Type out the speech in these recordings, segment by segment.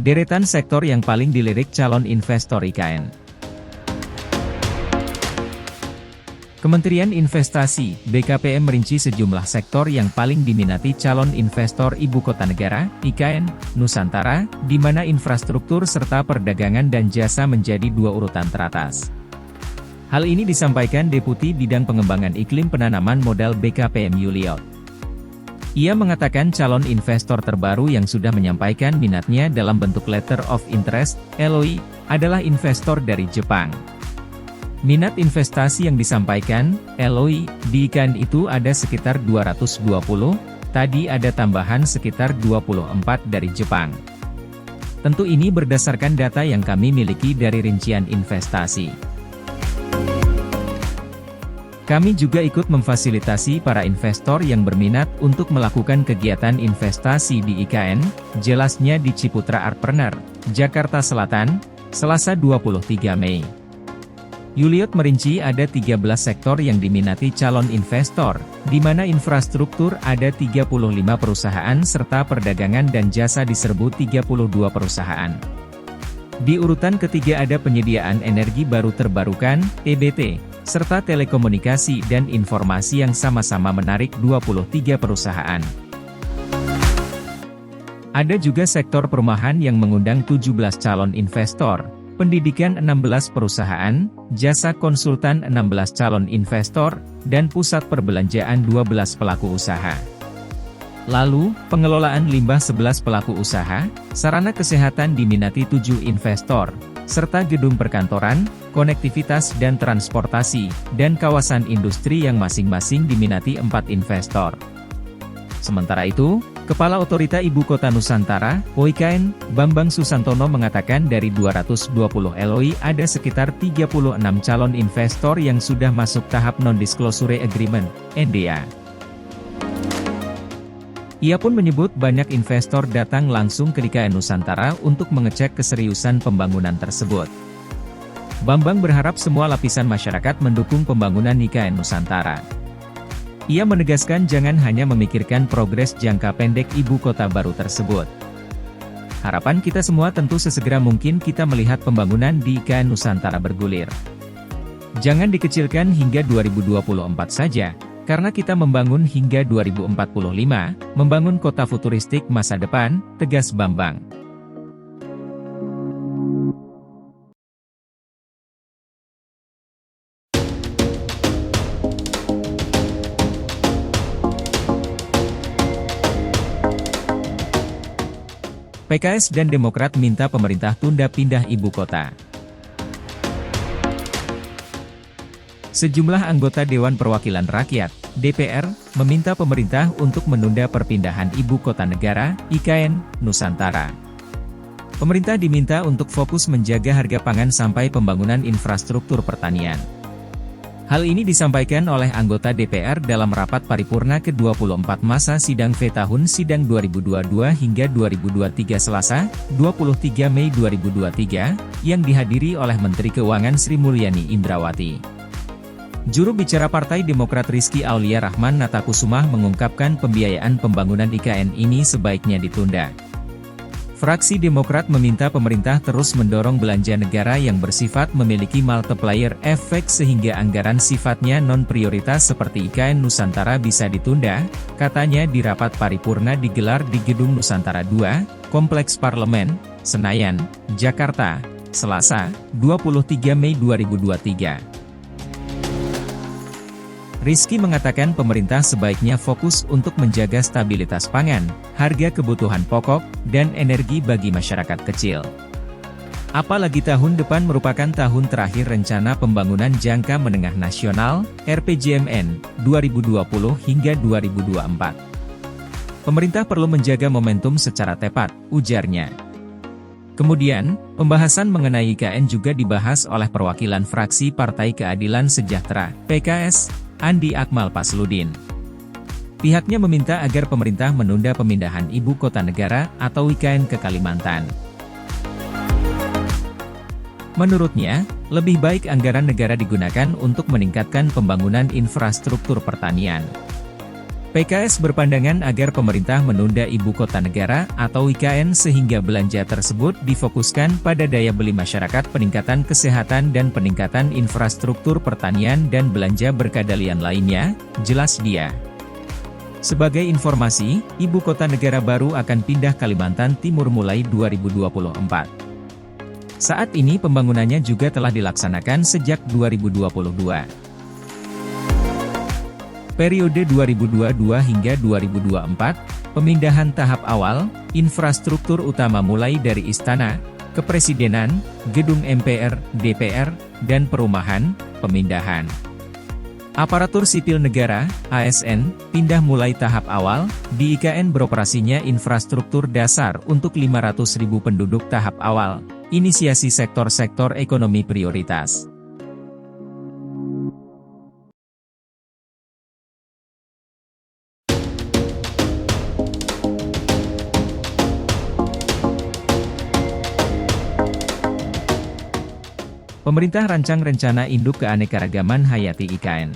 Deretan sektor yang paling dilirik calon investor IKN. Kementerian Investasi, BKPM merinci sejumlah sektor yang paling diminati calon investor Ibu Kota Negara, IKN, Nusantara, di mana infrastruktur serta perdagangan dan jasa menjadi dua urutan teratas. Hal ini disampaikan Deputi Bidang Pengembangan Iklim Penanaman Modal BKPM Yuliot. Ia mengatakan calon investor terbaru yang sudah menyampaikan minatnya dalam bentuk Letter of Interest, LOI, adalah investor dari Jepang. Minat investasi yang disampaikan, LOI, di IKN itu ada sekitar 220, tadi ada tambahan sekitar 24 dari Jepang. Tentu ini berdasarkan data yang kami miliki dari rincian investasi. Kami juga ikut memfasilitasi para investor yang berminat untuk melakukan kegiatan investasi di IKN, jelasnya di Ciputra Artpreneur, Jakarta Selatan, Selasa 23 Mei. Yuliot merinci ada 13 sektor yang diminati calon investor, di mana infrastruktur ada 35 perusahaan serta perdagangan dan jasa diserbu 32 perusahaan. Di urutan ketiga ada penyediaan energi baru terbarukan, EBT, serta telekomunikasi dan informasi yang sama-sama menarik 23 perusahaan. Ada juga sektor perumahan yang mengundang 17 calon investor, pendidikan 16 perusahaan, jasa konsultan 16 calon investor, dan pusat perbelanjaan 12 pelaku usaha. Lalu, pengelolaan limbah 11 pelaku usaha, sarana kesehatan diminati 7 investor, serta gedung perkantoran, konektivitas dan transportasi, dan kawasan industri yang masing-masing diminati 4 investor. Sementara itu, Kepala Otorita Ibu Kota Nusantara, OIKN, Bambang Susantono mengatakan dari 220 LOI ada sekitar 36 calon investor yang sudah masuk tahap Non-Disclosure Agreement, NDA. Ia pun menyebut banyak investor datang langsung ke IKN Nusantara untuk mengecek keseriusan pembangunan tersebut. Bambang berharap semua lapisan masyarakat mendukung pembangunan IKN Nusantara. Ia menegaskan jangan hanya memikirkan progres jangka pendek ibu kota baru tersebut. Harapan kita semua tentu sesegera mungkin kita melihat pembangunan di IKN Nusantara bergulir. Jangan dikecilkan hingga 2024 saja, karena kita membangun hingga 2045, membangun kota futuristik masa depan, tegas Bambang. PKS dan Demokrat minta pemerintah tunda pindah ibu kota. Sejumlah anggota Dewan Perwakilan Rakyat, DPR, meminta pemerintah untuk menunda perpindahan ibu kota negara, IKN, Nusantara. Pemerintah diminta untuk fokus menjaga harga pangan sampai pembangunan infrastruktur pertanian. Hal ini disampaikan oleh anggota DPR dalam rapat paripurna ke-24 masa sidang V tahun sidang 2022 hingga 2023 Selasa, 23 Mei 2023, yang dihadiri oleh Menteri Keuangan Sri Mulyani Indrawati. Juru bicara Partai Demokrat Rizky Aulia Rahman Natakusumah mengungkapkan pembiayaan pembangunan IKN ini sebaiknya ditunda. Fraksi Demokrat meminta pemerintah terus mendorong belanja negara yang bersifat memiliki multiplier efek sehingga anggaran sifatnya non-prioritas seperti IKN Nusantara bisa ditunda, katanya di rapat paripurna digelar di Gedung Nusantara II, Kompleks Parlemen, Senayan, Jakarta, Selasa, 23 Mei 2023. Rizky mengatakan pemerintah sebaiknya fokus untuk menjaga stabilitas pangan, harga kebutuhan pokok, dan energi bagi masyarakat kecil. Apalagi tahun depan merupakan tahun terakhir rencana pembangunan jangka menengah nasional, RPJMN, 2020 hingga 2024. Pemerintah perlu menjaga momentum secara tepat, ujarnya. Kemudian, pembahasan mengenai IKN juga dibahas oleh perwakilan fraksi Partai Keadilan Sejahtera, PKS, Andi Akmal Pasludin. Pihaknya meminta agar pemerintah menunda pemindahan ibu kota negara atau IKN ke Kalimantan. Menurutnya, lebih baik anggaran negara digunakan untuk meningkatkan pembangunan infrastruktur pertanian. PKS berpandangan agar pemerintah menunda Ibu Kota Negara atau IKN sehingga belanja tersebut difokuskan pada daya beli masyarakat, peningkatan kesehatan dan peningkatan infrastruktur pertanian dan belanja berkeadilan lainnya, jelas dia. Sebagai informasi, Ibu Kota Negara baru akan pindah Kalimantan Timur mulai 2024. Saat ini pembangunannya juga telah dilaksanakan sejak 2022. Periode 2022 hingga 2024, pemindahan tahap awal, infrastruktur utama mulai dari Istana, Kepresidenan, Gedung MPR, DPR, dan Perumahan, pemindahan. Aparatur Sipil Negara, ASN, pindah mulai tahap awal, di IKN beroperasinya infrastruktur dasar untuk 500.000 penduduk tahap awal, inisiasi sektor-sektor ekonomi prioritas. Pemerintah rancang rencana induk keanekaragaman hayati IKN.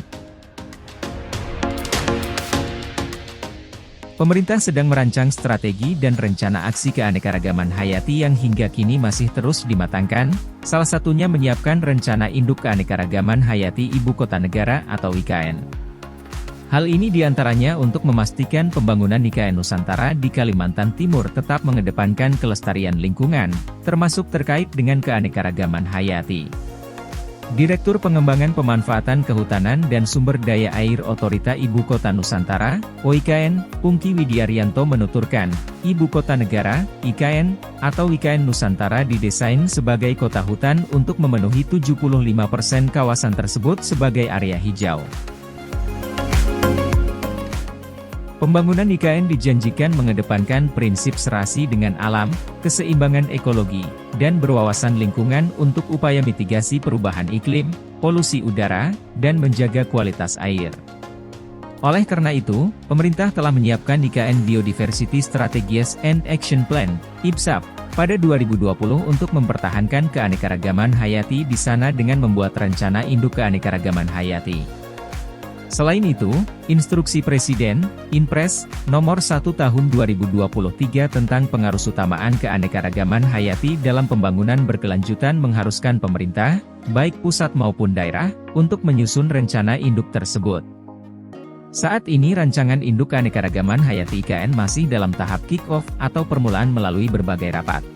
Pemerintah sedang merancang strategi dan rencana aksi keanekaragaman hayati yang hingga kini masih terus dimatangkan, salah satunya menyiapkan rencana induk keanekaragaman hayati Ibu Kota Negara atau IKN. Hal ini diantaranya untuk memastikan pembangunan IKN Nusantara di Kalimantan Timur tetap mengedepankan kelestarian lingkungan, termasuk terkait dengan keanekaragaman hayati. Direktur Pengembangan Pemanfaatan Kehutanan dan Sumber Daya Air Otorita Ibu Kota Nusantara, OIKN, Pungki Widiaryanto menuturkan, Ibu Kota Negara, IKN, atau IKN Nusantara didesain sebagai kota hutan untuk memenuhi 75% kawasan tersebut sebagai area hijau. Pembangunan IKN dijanjikan mengedepankan prinsip serasi dengan alam, keseimbangan ekologi, dan berwawasan lingkungan untuk upaya mitigasi perubahan iklim, polusi udara, dan menjaga kualitas air. Oleh karena itu, pemerintah telah menyiapkan IKN Biodiversity Strategies and Action Plan, IBSAP, pada 2020 untuk mempertahankan keanekaragaman hayati di sana dengan membuat rencana induk keanekaragaman hayati. Selain itu, Instruksi Presiden, Inpres, Nomor 1 Tahun 2023 tentang pengarusutamaan keanekaragaman hayati dalam pembangunan berkelanjutan mengharuskan pemerintah, baik pusat maupun daerah, untuk menyusun rencana induk tersebut. Saat ini rancangan induk keanekaragaman hayati IKN masih dalam tahap kick-off atau permulaan melalui berbagai rapat.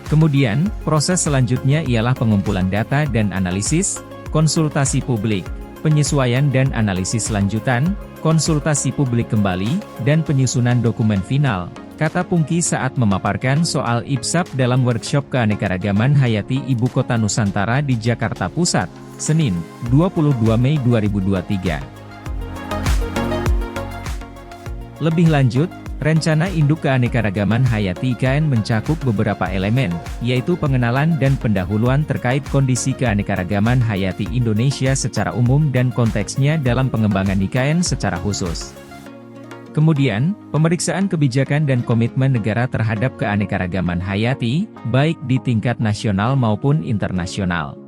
Kemudian, proses selanjutnya ialah pengumpulan data dan analisis, konsultasi publik, penyesuaian dan analisis lanjutan, konsultasi publik kembali, dan penyusunan dokumen final, kata Pungki saat memaparkan soal IBSAP dalam workshop keanekaragaman hayati Ibu Kota Nusantara di Jakarta Pusat, Senin, 22 Mei 2023. Lebih lanjut, rencana induk keanekaragaman hayati IKN mencakup beberapa elemen, yaitu pengenalan dan pendahuluan terkait kondisi keanekaragaman hayati Indonesia secara umum dan konteksnya dalam pengembangan IKN secara khusus. Kemudian, pemeriksaan kebijakan dan komitmen negara terhadap keanekaragaman hayati, baik di tingkat nasional maupun internasional.